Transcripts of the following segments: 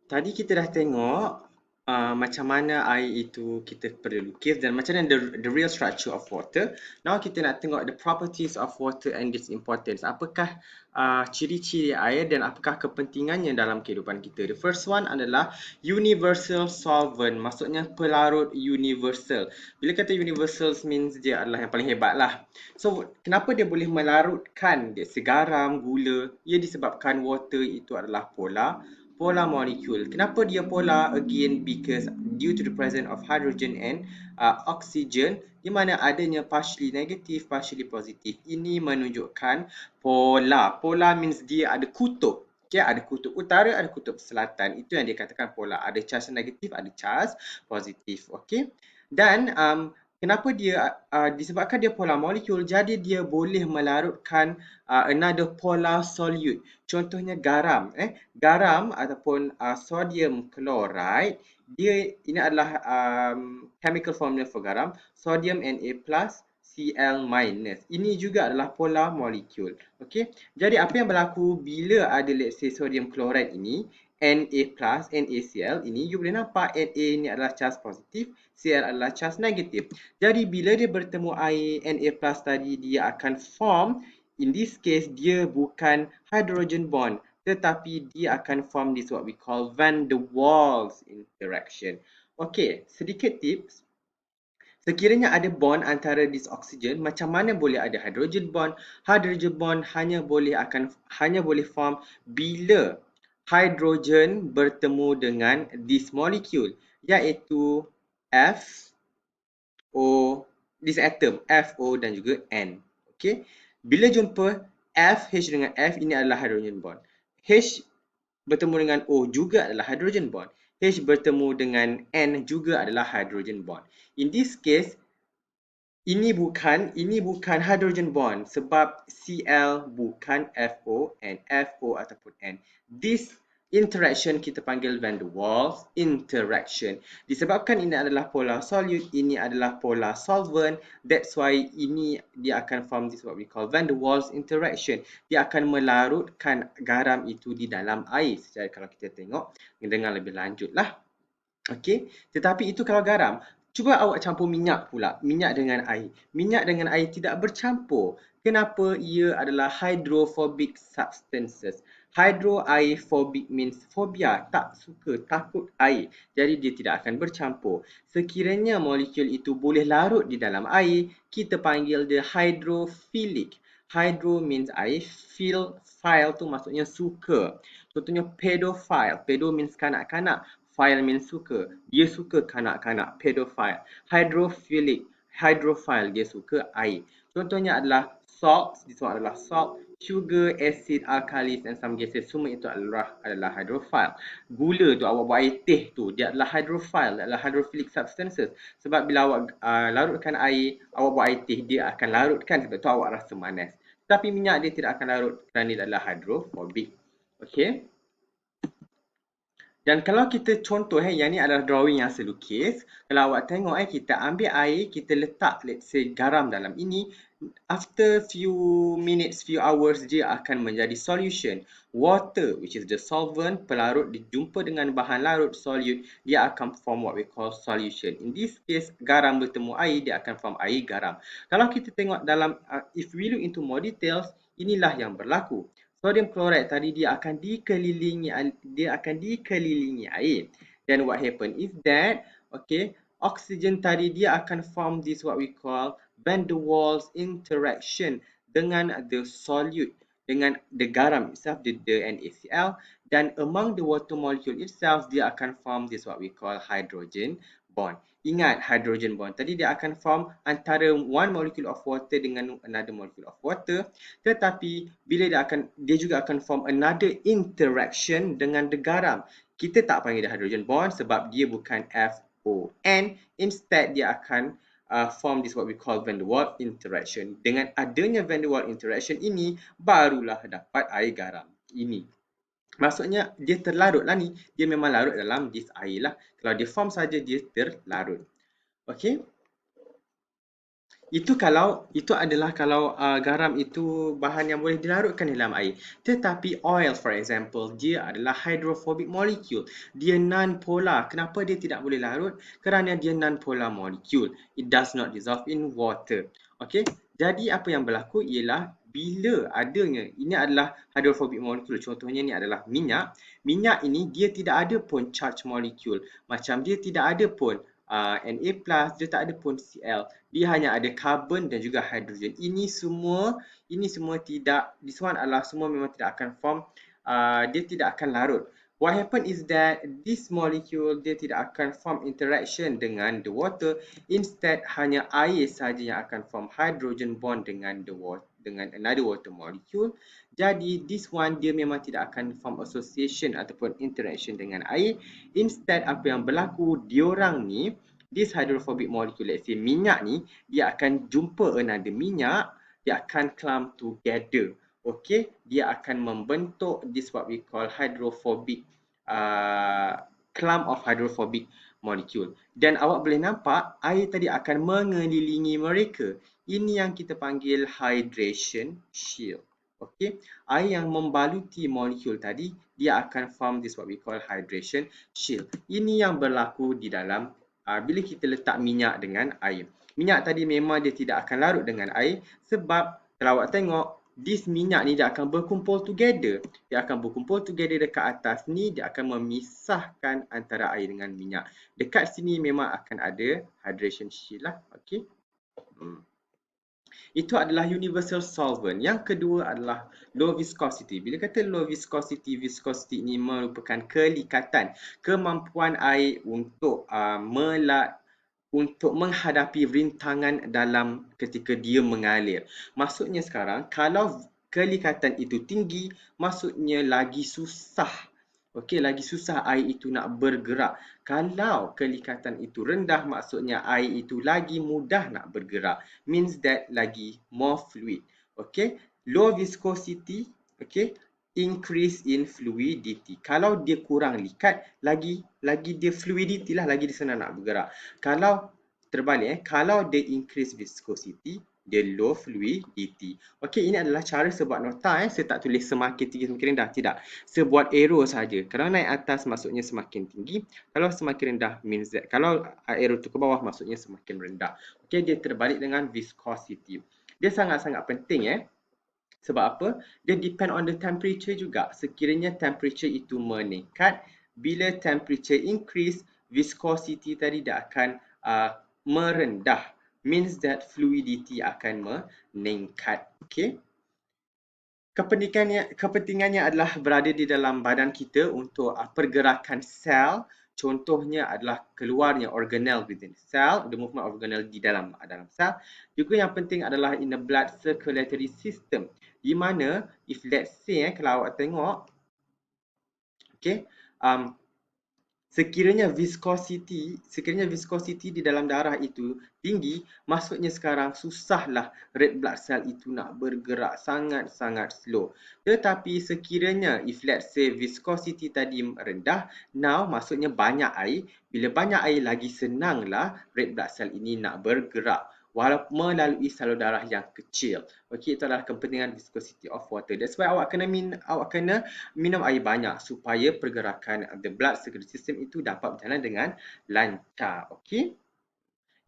Tadi kita dah tengok macam mana air itu kita perlu lukis dan macam mana the real structure of water. Now kita nak tengok the properties of water and its importance. Apakah ciri-ciri air dan apakah kepentingannya dalam kehidupan kita. The first one adalah universal solvent. Maksudnya pelarut universal. Bila kata universal means dia adalah yang paling hebat lah. So, kenapa dia boleh melarutkan garam, gula? Ia disebabkan water itu adalah polar molecule. Kenapa dia polar? Again, because due to the presence of hydrogen and oxygen, di mana adanya partially negative, partially positive. Ini menunjukkan polar. Polar means dia ada kutub. Okay, ada kutub utara, ada kutub selatan. Itu yang dikatakan polar. Ada charge negatif, ada charge positif. Okay. Dan kenapa dia disebabkan dia polar molecule, jadi dia boleh melarutkan another polar solute. Contohnya garam. Garam ataupun sodium chloride, ini adalah chemical formula for garam, sodium Na+, Cl-. Ini juga adalah polar molecule. Okey. Jadi apa yang berlaku bila ada let's say sodium chloride ini, Na+, NaCl ini, you boleh nampak Na ini adalah charge positif, Cl adalah charge negatif. Jadi bila dia bertemu air Na+ tadi, dia akan form, in this case dia bukan hydrogen bond, tetapi dia akan form this what we call van der Waals interaction. Okey, sedikit tips. Sekiranya ada bond antara this oxygen, macam mana boleh ada hydrogen bond? Hydrogen bond hanya boleh form bila hydrogen bertemu dengan this molecule, iaitu F, O, this atom, F, O dan juga N. Okey. Bila jumpa F, H dengan F, ini adalah hydrogen bond. H bertemu dengan O juga adalah hydrogen bond. H bertemu dengan N juga adalah hydrogen bond. In this case, ini bukan hydrogen bond sebab Cl bukan FO and FO ataupun N. This interaction kita panggil van der Waals interaction. Disebabkan ini adalah polar solute, ini adalah polar solvent, that's why ini dia akan form this what we call van der Waals interaction. Dia akan melarutkan garam itu di dalam air. Secara kalau kita tengok dengan lebih lanjut lah. Okey, tetapi itu kalau garam. Cuba awak campur minyak pula, minyak dengan air. Minyak dengan air tidak bercampur. Kenapa? Ia adalah hydrophobic substances. Hydro, air, phobic means phobia, tak suka, takut air. Jadi dia tidak akan bercampur. Sekiranya molekul itu boleh larut di dalam air, kita panggil dia hydrophilic. Hydro means air, phile tu maksudnya suka. Contohnya pedophile. Pedo means kanak-kanak. Phile means suka. Dia suka kanak-kanak. Pedophile. Hydrophilic. Hydrophile. Dia suka air. Contohnya adalah salts. This one adalah salt. Sugar, acid, alkalis dan some gases. Semua itu adalah hydrophile. Gula tu, awak buat air teh tu, dia adalah hydrophile. Dia adalah hydrophilic substances. Sebab bila awak larutkan air, awak buat air teh, dia akan larutkan. Sebab tu awak rasa manas. Tapi minyak dia tidak akan larut kerana dia adalah hydrophobic. Okay. Dan kalau kita contoh yang ni adalah drawing yang saya lukis. Kalau awak tengok kita ambil air, kita letak let's say garam dalam ini. After few minutes, few hours, dia akan menjadi solution. Water, which is the solvent, pelarut, dijumpa dengan bahan larut, solute, dia akan form what we call solution. In this case, garam bertemu air, dia akan form air garam. Kalau kita tengok dalam, if we look into more details, inilah yang berlaku. Sodium chloride tadi dia akan dikelilingi air. Then what happen is that oxygen tadi dia akan form this what we call van der Waals interaction dengan the solute, dengan the garam itself, the NaCl, dan among the water molecule itself dia akan form this what we call hydrogen bond. Ingat, hydrogen bond tadi dia akan form antara one molecule of water dengan another molecule of water, tetapi bila dia juga akan form another interaction dengan the garam. Kita tak panggil dia hydrogen bond sebab dia bukan FON, instead dia akan form this what we call van der Waals interaction. Dengan adanya van der Waals interaction ini, barulah dapat air garam ini. Maksudnya dia terlarut lah ni. Dia memang larut dalam this air lah. Kalau dia form saja dia terlarut. Okey. Itu adalah kalau garam itu bahan yang boleh dilarutkan dalam air. Tetapi oil, for example, dia adalah hydrophobic molecule. Dia non-polar. Kenapa dia tidak boleh larut? Kerana dia non-polar molecule. It does not dissolve in water. Okey. Jadi apa yang berlaku ialah bila adanya, ini adalah hydrophobic molecule. Contohnya ni adalah minyak. Minyak ini dia tidak ada pun charge molecule. Macam dia tidak ada pun Na+, dia tak ada pun Cl. Dia hanya ada carbon dan juga hidrogen. Ini semua tidak, this one adalah semua memang tidak akan form, dia tidak akan larut. What happen is that this molecule dia tidak akan form interaction dengan the water. Instead hanya air sahaja yang akan form hydrogen bond dengan the water, dengan another water molecule. Jadi this one dia memang tidak akan form association ataupun interaction dengan air. Instead apa yang berlaku, diorang ni, this hydrophobic molecule, let's say minyak ni, dia akan jumpa another minyak, dia akan clump together. Okay, dia akan membentuk this what we call hydrophobic, clump of hydrophobic molecule. Dan awak boleh nampak air tadi akan mengelilingi mereka. Ini yang kita panggil hydration shield. Okay, air yang membaluti molekul tadi, dia akan form this what we call hydration shield. Ini yang berlaku di dalam bila kita letak minyak dengan air. Minyak tadi memang dia tidak akan larut dengan air sebab kalau awak tengok, this minyak ni dia akan berkumpul together. Dia akan berkumpul together dekat atas ni, dia akan memisahkan antara air dengan minyak. Dekat sini memang akan ada hydration shield lah. Okay. Itu adalah universal solvent. Yang kedua adalah low viscosity. Bila kata low viscosity, viscosity ini merupakan kelikatan, kemampuan air untuk untuk menghadapi rintangan dalam ketika dia mengalir. Maksudnya sekarang, kalau kelikatan itu tinggi, maksudnya lagi susah. Okey, lagi susah air itu nak bergerak. Kalau kelikatan itu rendah, maksudnya air itu lagi mudah nak bergerak. Means that lagi more fluid. Okay, low viscosity, okay, increase in fluidity. Kalau dia kurang likat, lagi dia fluidity lah, lagi dia senang nak bergerak. Kalau terbalik, kalau dia increase viscosity, dia low fluidity. Okay, ini adalah cara sebuat nota. Saya tak tulis semakin tinggi semakin rendah, tidak. Saya buat arrow saja. Kalau naik atas maksudnya semakin tinggi, kalau semakin rendah means that, kalau arrow tu ke bawah maksudnya semakin rendah. Okay, dia terbalik dengan viscosity. Dia sangat-sangat penting sebab apa? Dia depend on the temperature juga. Sekiranya temperature itu meningkat, bila temperature increase, viscosity tadi dia akan merendah. Means that fluidity akan meningkat. Okay. Kepentingannya adalah berada di dalam badan kita untuk pergerakan sel. Contohnya adalah keluarnya organelle within cell, the movement of organelle di dalam sel. Juga yang penting adalah in the blood circulatory system. Di mana if let's say kalau awak tengok, okay, sekiranya viscosity di dalam darah itu tinggi, maksudnya sekarang susahlah red blood cell itu nak bergerak, sangat-sangat slow. Tetapi sekiranya if let's say viscosity tadi rendah, now maksudnya banyak air. Bila banyak air, lagi senanglah red blood cell ini nak bergerak walaupun melalui salur darah yang kecil. Okey, itu adalah kepentingan viscosity of water. That's why awak kena minum air banyak supaya pergerakan the blood circulatory system itu dapat berjalan dengan lancar. Okey.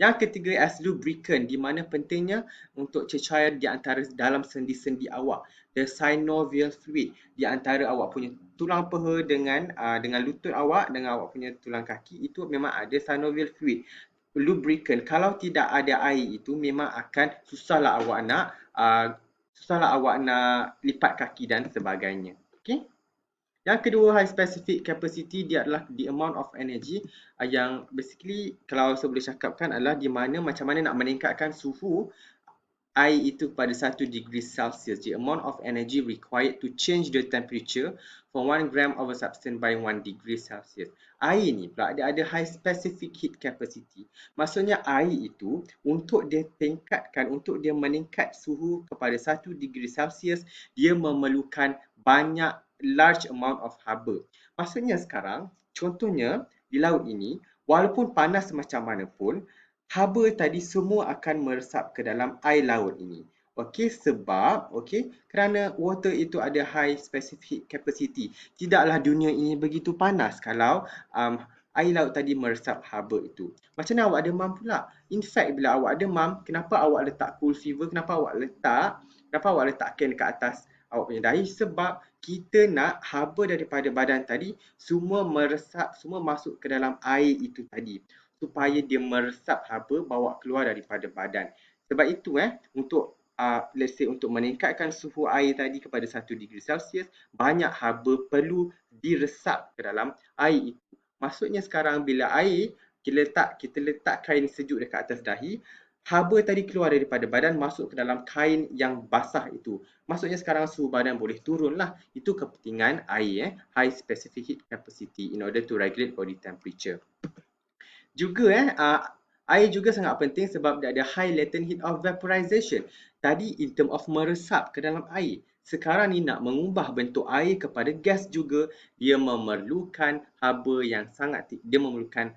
Yang ketiga as lubricant, di mana pentingnya untuk cecair di antara dalam sendi-sendi awak. The synovial fluid di antara awak punya tulang peha dengan lutut awak, dengan awak punya tulang kaki, itu memang ada synovial fluid. Lubricant, kalau tidak ada air itu memang akan susahlah awak nak lipat kaki dan sebagainya. Okey. Yang kedua, high specific capacity, dia adalah the amount of energy yang basically kalau saya boleh cakapkan adalah di mana macam mana nak meningkatkan suhu air itu pada 1 degree Celsius. The amount of energy required to change the temperature from 1 gram of a substance by 1 degree Celsius. Air ni pula dia ada high specific heat capacity. Maksudnya air itu untuk dia tingkatkan, untuk dia meningkat suhu kepada 1 degree Celsius, dia memerlukan banyak large amount of haba. Maksudnya sekarang, contohnya di laut ini, walaupun panas macam mana pun, haba tadi semua akan meresap ke dalam air laut ini. Okey, sebab kerana water itu ada high specific capacity. Tidaklah dunia ini begitu panas kalau air laut tadi meresap haba itu. Macam mana awak demam pula? In fact, bila awak demam, kenapa awak letak cool fever? Kenapa awak letakkan ke atas awak punya dahi? Sebab kita nak haba daripada badan tadi semua meresap, semua masuk ke dalam air itu tadi, supaya dia meresap haba bawa keluar daripada badan. Sebab itu untuk let's say untuk meningkatkan suhu air tadi kepada 1°C, banyak haba perlu diresap ke dalam air itu. Maksudnya sekarang bila air kita letak kain sejuk dekat atas dahi, haba tadi keluar daripada badan masuk ke dalam kain yang basah itu. Maksudnya sekarang suhu badan boleh turun lah. Itu kepentingan air, high specific heat capacity in order to regulate body temperature. Juga air juga sangat penting sebab dia ada high latent heat of vaporization. Tadi in term of meresap ke dalam air. Sekarang ni nak mengubah bentuk air kepada gas juga, dia memerlukan haba yang dia memerlukan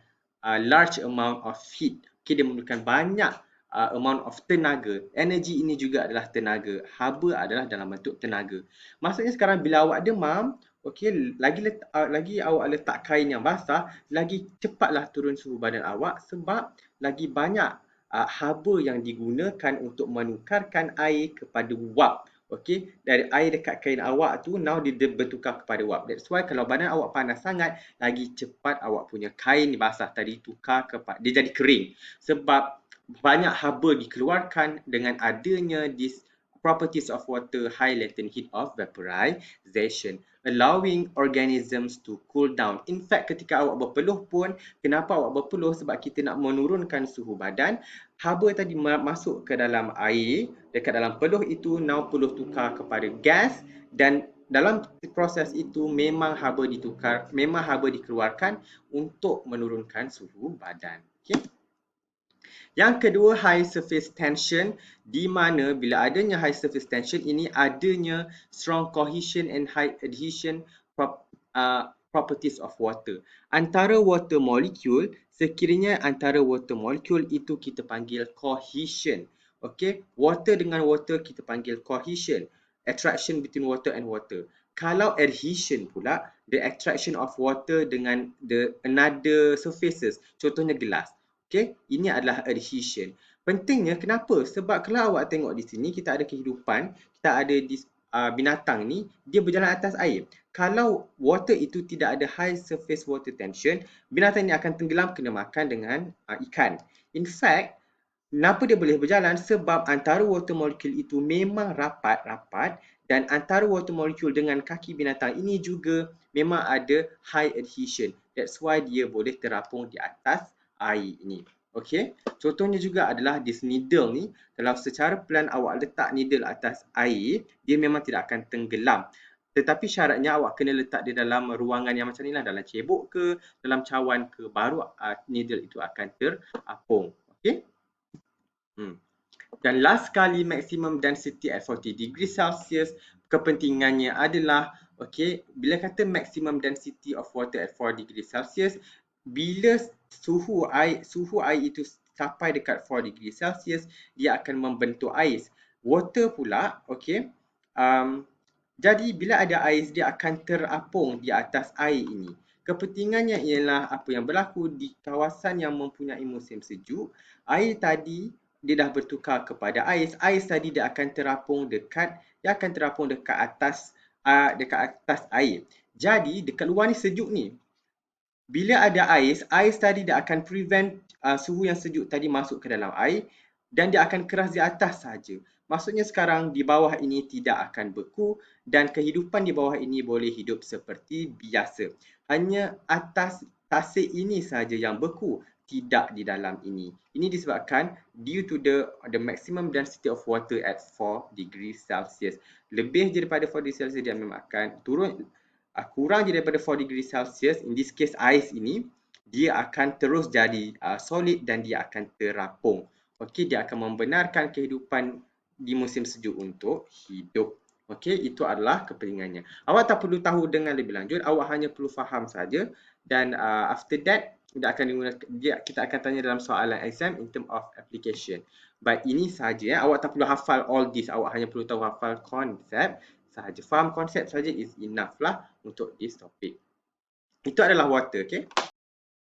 large amount of heat. Dia memerlukan banyak amount of tenaga. Energi ini juga adalah tenaga. Haba adalah dalam bentuk tenaga. Maksudnya sekarang bila awak demam, lagi awak letak kain yang basah, lagi cepatlah turun suhu badan awak sebab lagi banyak haba yang digunakan untuk menukarkan air kepada wap. Dari air dekat kain awak tu now dia bertukar kepada wap. That's why kalau badan awak panas sangat, lagi cepat awak punya kain basah tadi dia jadi kering. Sebab banyak haba dikeluarkan dengan adanya this properties of water, high latent heat of vaporization, allowing organisms to cool down. In fact, ketika awak berpeluh pun, kenapa awak berpeluh? Sebab kita nak menurunkan suhu badan. Haba tadi masuk ke dalam air, dekat dalam peluh itu, now peluh tukar kepada gas, dan dalam proses itu memang haba dikeluarkan untuk menurunkan suhu badan. Okay? Yang kedua, high surface tension, di mana bila adanya high surface tension ini adanya strong cohesion and high adhesion properties of water. Antara water molecule, sekiranya antara water molecule itu kita panggil cohesion. Water dengan water kita panggil cohesion. Attraction between water and water. Kalau adhesion pula, the attraction of water dengan another surfaces, contohnya gelas. Ini adalah adhesion. Pentingnya kenapa? Sebab kalau awak tengok di sini, kita ada kehidupan, kita ada binatang ni, dia berjalan atas air. Kalau water itu tidak ada high surface water tension, binatang ini akan tenggelam kena makan dengan ikan. In fact, kenapa dia boleh berjalan? Sebab antara water molecule itu memang rapat-rapat, dan antara water molecule dengan kaki binatang ini juga memang ada high adhesion. That's why dia boleh terapung di atas air ini. Contohnya juga adalah this needle ni. Kalau secara pelan awak letak needle atas air, dia memang tidak akan tenggelam. Tetapi syaratnya awak kena letak di dalam ruangan yang macam ni lah, dalam cebok ke, dalam cawan ke, baru needle itu akan terapung. Dan last kali, maximum density at 40°C, kepentingannya adalah bila kata maximum density of water at 4°C, bila suhu air itu sampai dekat 4°C, dia akan membentuk ais. Water pula, jadi bila ada ais, dia akan terapung di atas air ini. Kepentingannya ialah apa yang berlaku di kawasan yang mempunyai musim sejuk, air tadi dia dah bertukar kepada ais. Ais tadi dia akan terapung dekat atas air. Jadi dekat luar ni sejuk ni. Bila ada ais tadi dia akan prevent suhu yang sejuk tadi masuk ke dalam air, dan dia akan keras di atas saja. Maksudnya sekarang di bawah ini tidak akan beku, dan kehidupan di bawah ini boleh hidup seperti biasa. Hanya atas tasik ini saja yang beku, tidak di dalam ini. Ini disebabkan due to the maximum density of water at 4°C. Lebih daripada 4°C dia memang akan turun. Kurang daripada 4°C, in this case ais ini, dia akan terus jadi solid dan dia akan terapung. Dia akan membenarkan kehidupan di musim sejuk untuk hidup. Itu adalah kepentingannya. Awak tak perlu tahu dengan lebih lanjut, awak hanya perlu faham saja. Dan after that, Kita akan tanya dalam soalan exam in term of application. Baik, ini sahaja awak tak perlu hafal all this, awak hanya perlu tahu hafal konsep sahaja. Faham konsep saja is enough lah untuk this topic. Itu adalah water, okay?